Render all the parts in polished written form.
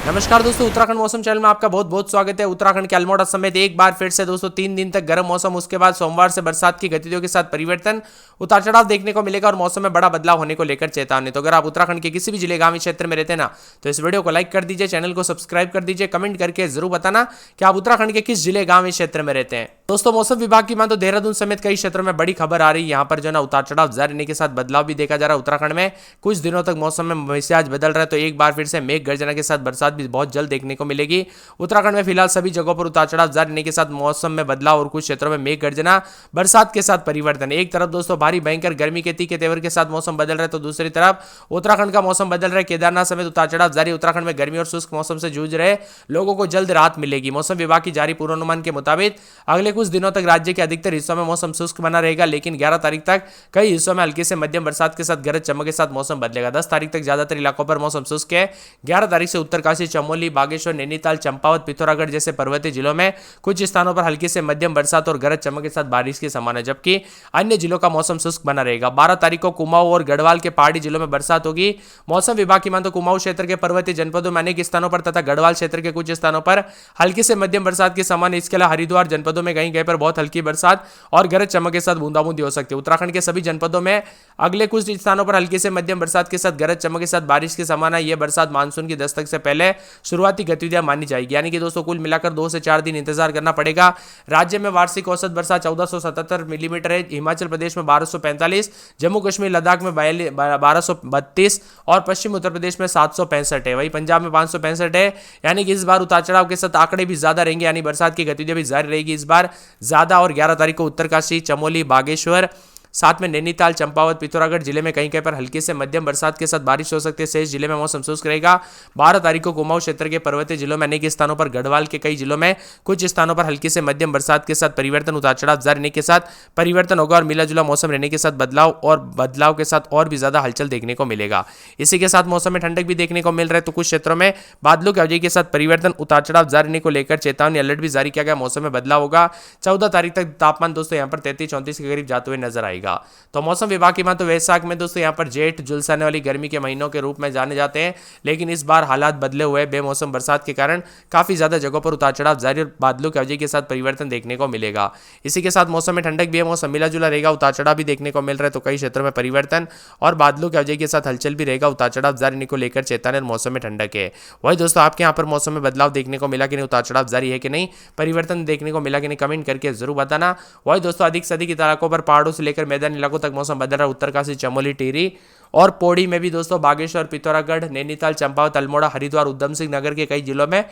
नमस्कार दोस्तों, उत्तराखंड मौसम चैनल में आपका बहुत बहुत स्वागत है। उत्तराखंड के अल्मोड़ा समेत एक बार फिर से दोस्तों 3 दिन तक गर्म मौसम, उसके बाद सोमवार से बरसात की गतिविधियों के साथ परिवर्तन, उतार चढ़ाव देखने को मिलेगा और मौसम में बड़ा बदलाव होने को लेकर चेतावनी। तो अगर आप उत्तराखंड के किसी भी जिले गांव क्षेत्र में रहते हैं ना, तो इस वीडियो को लाइक कर दीजिए, चैनल को सब्सक्राइब कर दीजिए, कमेंट करके जरूर बताना कि आप उत्तराखंड के किस जिले गांव क्षेत्र में रहते हैं। दोस्तों मौसम विभाग की मान तो देहरादून समेत कई क्षेत्रों में बड़ी खबर आ रही है। यहाँ पर जो ना उतार चढ़ाव जारी रहने के साथ बदलाव भी देखा जा रहा है। उत्तराखंड में कुछ दिनों तक मौसम में मिजाज बदल रहा है, तो एक बार फिर से मेघ गर्जना के साथ बरसात भी बहुत जल्द देखने को मिलेगी। उत्तराखंड में फिलहाल सभी जगहों पर उतार चढ़ाव जारी रहने के साथ मौसम में बदलाव और कुछ क्षेत्रों में मेघ गर्जना, बरसात के साथ परिवर्तन। एक तरफ दोस्तों भारी भयंकर गर्मी के तीखे तेवर के साथ मौसम बदल रहा है, तो दूसरी तरफ उत्तराखंड का मौसम बदल रहा है। केदारनाथ समेत उतार चढ़ाव जारी। उत्तराखंड में गर्मी और शुष्क मौसम से जूझ रहे लोगों को जल्द राहत मिलेगी। मौसम विभाग की जारी पूर्वानुमान के मुताबिक अगले कुछ दिनों तक राज्य के अधिकतर हिस्सों में मौसम शुष्क बना रहेगा, लेकिन 11 तारीख तक कई हिस्सों में हल्की से मध्यम बरसात के साथ गरज चमक के साथ मौसम बदलेगा। 10 तारीख तक ज्यादातर इलाकों पर मौसम शुष्क है। 11 तारीख से उत्तरकाशी, चमोली, बागेश्वर, नैनीताल, चंपावत, पिथौरागढ़ जैसे पर्वतीय जिलों में कुछ स्थानों पर हल्की से मध्यम बरसात और गरज चमक के साथ बारिश की संभावना, जबकि अन्य जिलों का मौसम शुष्क बना रहेगा। 12 तारीख को कुमाऊं और गढ़वाल के पहाड़ी जिलों में बरसात होगी। मौसम विभाग की मान तो कुमाऊं क्षेत्र के पर्वतीय जनपदों में अनेक स्थानों पर तथा गढ़वाल क्षेत्र के कुछ स्थानों पर हल्की से मध्यम बरसात की संभावना। इसके अलावा हरिद्वार जनपदों में कहीं कहीं पर बहुत हल्की बरसात और गरज चमक के साथ बूंदाबूंदी हो सकती है। उत्तराखंड के सभी जनपदों में अगले कुछ स्थानों पर हल्की से मध्यम बरसात के साथ गरज चमक के साथ बारिश की संभावना। यह बरसात मानसून की दस्तक से पहले शुरुआती गतिविधियां मानी जाएगी, यानी कि दोस्तों कुल मिलाकर 2 से 4 दिन इंतजार करना पड़ेगा। राज्य में वार्षिक औसत बरसात 1477 मिलीमीटर है। हिमाचल प्रदेश में 1245, जम्मू कश्मीर लद्दाख में 1232 और पश्चिम उत्तर प्रदेश में 765 है। वहीं पंजाब में 565 है। यानी कि इस बार उतार चढ़ाव के साथ आंकड़े भी ज्यादा रहेंगे, यानी बरसात की गतिविधियां भी जारी रहेगी इस बार ज्यादा। और 11 तारीख को उत्तरकाशी, चमोली, बागेश्वर, साथ में नैनीताल, चंपावत, पिथौरागढ़ जिले में कहीं कहीं पर हल्की से मध्यम बरसात के साथ बारिश हो सकती है। शेष जिले में मौसम शुष्क रहेगा। 12 तारीख को कुमाऊं क्षेत्र के पर्वतीय जिलों में अनेक स्थानों पर, गढ़वाल के कई जिलों में कुछ स्थानों पर हल्की से मध्यम बरसात के साथ परिवर्तन, उतार चढ़ाव जारी रहने के साथ परिवर्तन होगा और मिला जुला मौसम रहने के साथ बदलाव के साथ और भी ज्यादा हलचल देखने को मिलेगा। इसी के साथ मौसम में ठंडक भी देखने को मिल रहा है, तो कुछ क्षेत्रों में बादलों की अवधि के साथ परिवर्तन, उतार चढ़ाव जारी रहने को लेकर चेतावनी अलर्ट भी जारी किया गया। मौसम में बदलाव होगा। 14 तारीख तक तापमान दोस्तों यहाँ पर 33-34 के करीब जाते हुए नजर आएगा। तो मौसम विभाग की बात तो वैशाख में दोस्तों यहाँ पर जेठ झुलसाने वाली गर्मी के महीनों के रूप में जाने जाते हैं, लेकिन इस बार हालात बदले हुए बेमौसम बरसात के कारण काफी ज्यादा जगहों पर उतार चढ़ाव जारी और बादलों की अवधि के साथ परिवर्तन देखने को मिलेगा। इसी के साथ मौसम में ठंडक भी है, मौसम मिला जुला रहेगा, उतार चढ़ाव भी देखने को मिल रहा है, तो कई क्षेत्रों में परिवर्तन और बादलों की अवधि के साथ हलचल भी रहेगा। उतार चढ़ाव जारी रहने को लेकर चेतावनी और मौसम में ठंडक है। वही दोस्तों आपके यहाँ पर मौसम में बदलाव देखने को मिला कि नहीं, उतार चढ़ाव जारी है कि नहीं, परिवर्तन देखने को मिला कि नहीं, कमेंट करके जरूर बताना। वही दोस्तों अधिक से अधिक इलाकों पर पहाड़ों से लेकर मैदानी इलाकों तक मौसम बदल रहा है। उत्तरकाशी, चमोली, टिहरी और पौड़ी में भी दोस्तों बागेश्वर, पिथौरागढ़, नैनीताल, चंपावत, अल्मोड़ा, हरिद्वार, उधम सिंह नगर के कई जिलों में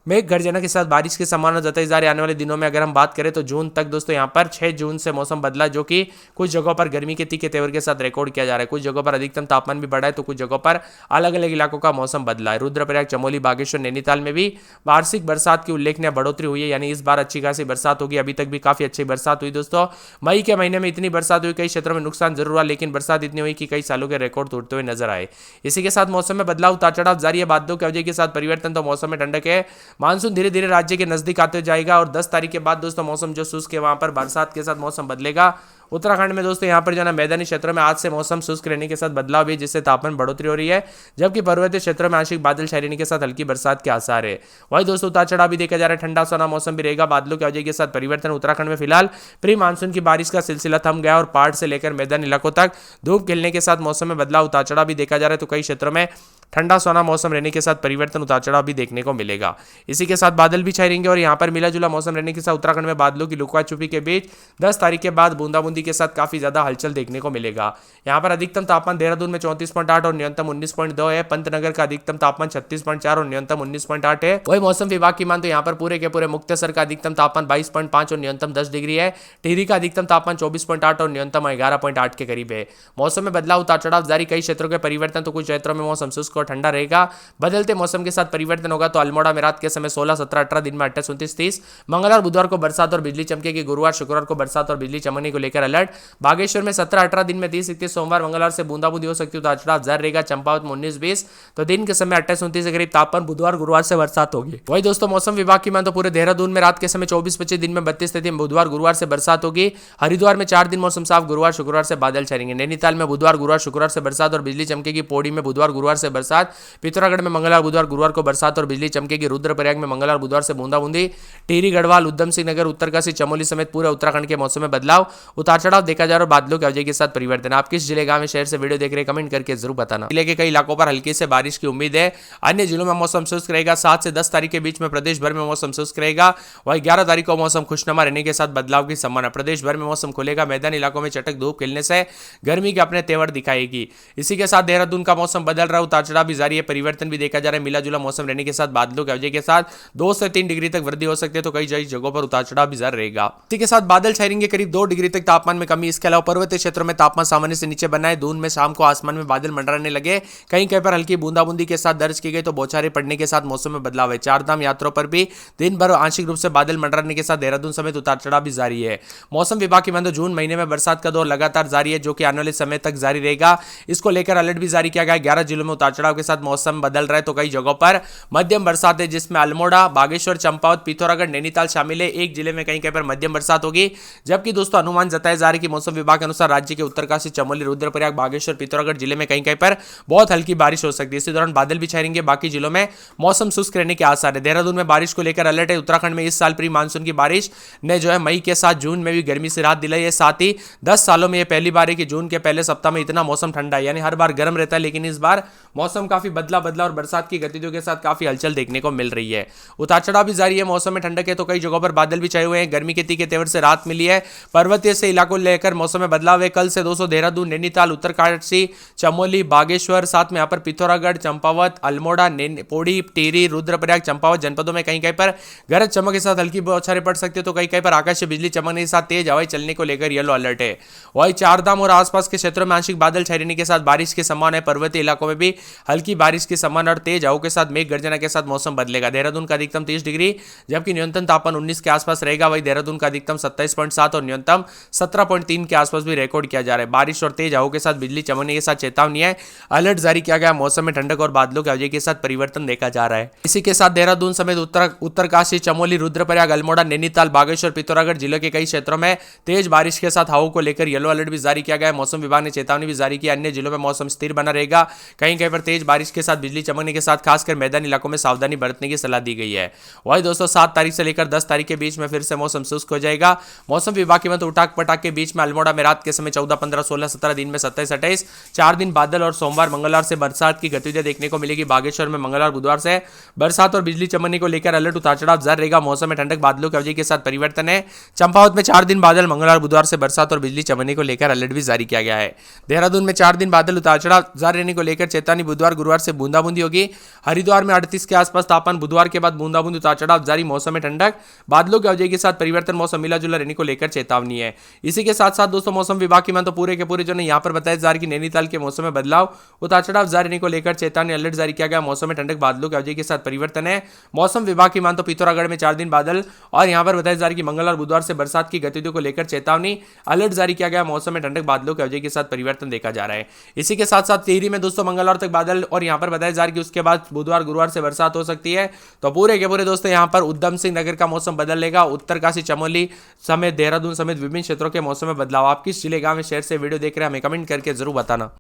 मेघ गर्जना के साथ बारिश की संभावना जताई जा रही है। आने वाले दिनों में अगर हम बात करें तो जून तक दोस्तों यहाँ पर 6 जून से मौसम बदला, जो कि कुछ जगहों पर गर्मी के तीखे तेवर के साथ रिकॉर्ड किया जा रहा है। कुछ जगहों पर अधिकतम तापमान भी बढ़ा है, तो कुछ जगहों पर अलग अलग इलाकों का मौसम बदला है। रुद्रप्रयाग, चमोली, बागेश्वर, नैनीताल में भी वार्षिक बरसात की उल्लेखनीय बढ़ोतरी हुई है, यानी इस बार अच्छी खासी बरसात होगी। अभी तक भी काफी अच्छी बरसात हुई दोस्तों। मई के महीने में इतनी बरसात हुई, कई क्षेत्रों में नुकसान जरूर हुआ, लेकिन बरसात इतनी हुई कि कई सालों के रिकॉर्ड टूटते हुए नजर आए। इसी के साथ मौसम में बदलाव, उतार चढ़ाव जारी है, बादलों की अवधि के साथ परिवर्तन, तो मौसम में ठंडक है। मानसून धीरे धीरे राज्य के नजदीक आते जाएगा और 10 तारीख के बाद दोस्तों मौसम जो शुष्क है, वहां पर बरसात के साथ मौसम बदलेगा। उत्तराखंड में दोस्तों यहाँ पर जो है मैदानी क्षेत्रों में आज से मौसम शुष्क रहने के साथ बदलाव भी, जिससे तापमान बढ़ोतरी हो रही है, जबकि पर्वतीय क्षेत्रों में आंशिक बादल छाए रहने के साथ हल्की बरसात के आसार है। वही दोस्तों उतार चढ़ाव भी देखा जा रहा है, ठंडा सोना मौसम भी रहेगा, बादलों की अवधि के साथ परिवर्तन। उत्तराखंड में फिलहाल प्री मानसून की बारिश का सिलसिला थम गया और पहाड़ से लेकर मैदानी इलाकों तक धूप खिलने के साथ मौसम में बदलाव, उतार चढ़ाव भी देखा जा रहा है, तो कई क्षेत्रों में ठंडा सोना मौसम रहने के साथ परिवर्तन, उतार चढ़ाव भी देखने को मिलेगा। इसी के साथ बादल भी छाए रहेंगे और यहाँ पर मिला जुला मौसम रहने के साथ उत्तराखंड में बादलों की लुका छुपी के बीच 10 तारीख के बाद बूंदाबूंदी के साथ काफी ज्यादा हलचल देखने को मिलेगा। यहाँ पर अधिकतम तापमान देहरादून में 34.8 और न्यूनतम 19.2 है। पंतनगर का अधिकतम तापमान 36.4 और न्यूनतम 19.8 है। वही मौसम विभाग की मान तो यहाँ पर पूरे के पूरे मुक्तेसर का अधिकतम तापमान 22.5 और न्यूनतम 10 डिग्री है। टिहरी का अधिकतम तापमान 24.8 और न्यूनतम 11.8 के करीब है। मौसम में बदलाव, उतार चढ़ाव जारी, कई क्षेत्रों के परिवर्तन, तो कुछ क्षेत्रों में मौसम शुष्क और ठंडा रहेगा। बदलते मौसम के साथ परिवर्तन होगा, तो अल्मोड़ा में रात के समय 16, 17, 18, दिन में 28, 29, 30, मंगलवार बुधवार को बरसात और बिजली चमकेगी। गुरुवार शुक्रवार को बरसात और बिजली चमकने को लेकर अलर्ट। बागेश्वर में 17, 18, दिन में 30, 31, सोमवार मंगलवार से बूंदाबूंदी हो सकती है, उतार चढ़ाव जारी रहेगा। चंपावत में 19, 20, तो दिन के समय 28, 29 के करीब तापमान, बुधवार गुरुवार से बरसात होगी। वही दोस्तों मौसम विभाग की मान तो पूरे देहरादून में रात के समय 24, 25, दिन में 32, 33, बुधवार गुरुवार से बरसात होगी। हरिद्वार में 4 दिन मौसम साफ, गुरुवार शुक्रवार से बादल छाएंगे। नैनीताल में बुधवार गुरुवार शुक्रवार से बरसात और बिजली चमकेगी। पौड़ी में बुधवार गुरुवार से बरसात बरसात, पिथौरागढ़ में मंगलवार बुधवार गुरुवार को बरसात और बिजली चमकेगी। रुद्रप्रयाग में मंगलवार बुधवार से बूंदाबूंदी, टिहरी गढ़वाल उधम सिंह नगर उत्तरकाशी चमोली समेत पूरे उत्तराखंड के मौसम में बदलाव, उतार चढ़ाव देखा जा रहा है और बादलों के अवजय के साथ परिवर्तन। आप किस जिले, गांव, शहर से वीडियो देख रहे हैं कमेंट करके जरूर बताना। जिले के कई इलाकों पर हल्की से बारिश की उम्मीद है, अन्य जिलों में मौसम शुष्क रहेगा। 7 से 10 तारीख के बीच में प्रदेश भर में मौसम शुष्क रहेगा। वहीं 11 तारीख को मौसम खुशनुमा रहने के साथ बदलाव की संभावना। प्रदेश भर में मौसम खुलेगा, मैदानी इलाकों में चटक धूप खिलने से गर्मी के अपने तेवर दिखाएगी। इसी के साथ देहरादून का मौसम बदल रहा है, उतार चढ़ाव भी जारी है, परिवर्तन भी देखा जा रहा है। मिला जुला मौसम रहने के साथ बादलों के अवजय के साथ 2 से 3 डिग्री तक वृद्धि हो सकती है, तो कई जगहों पर उतार चढ़ाव भी जारी रहेगा। इसी के साथ बादल छाएंगे, करीब 2 डिग्री तक तापमान में कमी। इसके अलावा पर्वतीय क्षेत्रों में तापमान सामान्य से नीचे बना है। दून में शाम को आसमान में बादल मंडराने लगे, कहीं कहीं पर हल्की बूंदाबूंदी के साथ दर्ज की गई, तो बौछारें पड़ने के साथ मौसम में बदलाव है। चार धाम यात्राओं पर भी दिन भर आंशिक रूप से बादल मंडराने के साथ देहरादून समेत उतार चढ़ाव भी जारी है। मौसम विभाग की माने जून महीने में बरसात का दौर लगातार जारी है, जो कि आने वाले समय तक जारी रहेगा। इसको लेकर अलर्ट भी जारी किया गया है। 11 जिलों में उतार चढ़ाव के साथ मौसम बदल रहा है, तो कई जगहों पर मध्यम बरसात है, जिसमें अल्मोड़ा, बागेश्वर, चंपावत, पिथौरागढ़, नैनीताल शामिल है। एक जिले में कहीं कहीं पर मध्यम बरसात होगी, जबकि दोस्तों अनुमान जताया जा रहा है कि मौसम विभाग के अनुसार राज्य के उत्तरकाशी, चमोली, रुद्रप्रयाग, बागेश्वर, पिथौरागढ़ जिले में कहीं कहीं पर बहुत हल्की बारिश हो सकती है। इसी दौरान बादल भी छाएंगे। बाकी जिलों में मौसम शुष्क रहने के आसार है। देहरादून में बारिश को लेकर अलर्ट है। उत्तराखंड में इस साल प्री मानसून की बारिश ने जो है मई के साथ जून में भी गर्मी से राहत दिलाई है। साथ ही 10 सालों में यह पहली बार है कि जून के पहले सप्ताह में इतना मौसम ठंडा है, यानी हर बार गर्म रहता है, लेकिन इस बार मौसम काफी बदला और बरसात की गतिविधियों के साथ काफी हलचल देखने को मिल रही है। उतार चढ़ाव भी जारी है। मौसम में ठंडक है, तो कई जगहों पर बादल भी छाए हुए हैं। गर्मी के तीखे तेवर से राहत मिली है। पर्वतीय से इलाकों लेकर मौसम में बदलाव है। कल से दोस्तों देहरादून, नैनीताल, उत्तरकाशी, चमोली, बागेश्वर, साथ में यहाँ पर पिथौरागढ़, चंपावत, अल्मोड़ा, पौड़ी, टिहरी, रुद्रप्रयाग, चंपावत जनपदों में कहीं कहीं पर गरज चमक के साथ हल्की बौछारें पड़ सकती है, तो कहीं कहीं पर आकाश से बिजली चमकने के साथ तेज हवाएं चलने को लेकर येलो अलर्ट है। वही चारधाम और आसपास के क्षेत्रों में आंशिक बादल छाए रहने के साथ बारिश की संभावना है। पर्वतीय इलाकों में भी हल्की बारिश की संभावना और तेज हवाओं के साथ मेघ गर्जना के साथ मौसम बदलेगा। देहरादून का अधिकतम 30 डिग्री जबकि न्यूनतम तापमान 19 के आसपास रहेगा। वही देहरादून का अधिकतम 27.7 और न्यूनतम 17.3 के आसपास भी रिकॉर्ड किया जा रहा है। बारिश और तेज हवाओं के साथ बिजली चमकने के साथ चेतावनी है, अलर्ट जारी किया गया। मौसम में ठंडक और बादलों के अवजय के साथ परिवर्तन देखा जा रहा है। इसी के साथ देहरादून समेत उत्तरकाशी, चमोली, रुद्रप्रयाग, अल्मोड़ा, नैनीताल, बागेश्वर, पिथौरागढ़ जिले के कई क्षेत्रों में तेज बारिश के साथ हवाओं को लेकर येलो अलर्ट भी जारी किया गया है। मौसम विभाग ने चेतावनी भी जारी की। अन्य जिलों में मौसम स्थिर बना रहेगा। कहीं कहीं पर तेज बारिश के साथ बिजली चमकने के साथ खासकर मैदानी इलाकों में सावधानी बरतने की सलाह दी गई है। वही दोस्तों 7 तारीख से लेकर 10 तारीख के बीच में फिर से मौसम शुष्क हो जाएगा। मौसम विभाग के मत उठाक पटाक के बीच में अल्मोड़ा में रात के समय 14, 15, 16, 17, दिन में 27, 28, 4 दिन बादल और सोमवार मंगलवार से बरसात की गतिविधियां देखने को मिलेगी। बागेश्वर में मंगलवार बुधवार से बरसात और बिजली चमकने को लेकर अलर्ट, उतार चढ़ाव जारी रहेगा। मौसम में ठंडक बादलों के अवधि के साथ परिवर्तन है। चंपावत में 4 दिन बादल, मंगलवार बुधवार से बरसात और बिजली चमकने को लेकर अलर्ट भी जारी किया गया है। देहरादून में 4 दिन बादल, उतार चढ़ाव जारी रहने को लेकर चेतावनी। बुधवार गुरुवार से बूंदाबूंदी होगी। हरिद्वार में 38 के आसपास तापमान, बुधवार के बाद बूंदाबूंदी, उतार चढ़ाव जारी। मौसम में ठंडक बादलों के अवधि के साथ परिवर्तन, मौसम मिला जुला रहने को लेकर चेतावनी है। इसी के साथ साथ दोस्तों मौसम विभाग की मान तो पूरे के पूरे जो यहाँ पर बताया जा रहा है कि नैनीताल के मौसम में बदलाव, उतार चढ़ाव जारी रहने को लेकर चेतावनी, अलर्ट जारी किया गया। मौसम में ठंडक बादलों के अवधि के साथ परिवर्तन है। मौसम विभाग की मान तो पिथौरागढ़ में 4 दिन बादल और यहाँ पर बताया जा रहा है कि मंगलवार बुधवार से बरसात की गतिविधियों को लेकर चेतावनी, अलर्ट जारी किया गया। मौसम में ठंडक बादलों के अवधि के साथ परिवर्तन देखा जा रहा है। इसी के साथ साथ टिहरी में दोस्तों मंगलवार तक बादल और यहाँ पर बताया जा रहा है कि उसके बाद बुधवार गुरुवार से बरसात हो सकती है। तो पूरे के पूरे दोस्तों यहाँ पर उधम सिंह नगर का मौसम बदलेगा। उत्तरकाशी, चमोली समेत देहरादून समेत विभिन्न क्षेत्रों के मौसम में बदलाव। आप किस जिले, गांव, शहर से वीडियो देख रहे हैं हमें कमेंट करके जरूर बताना।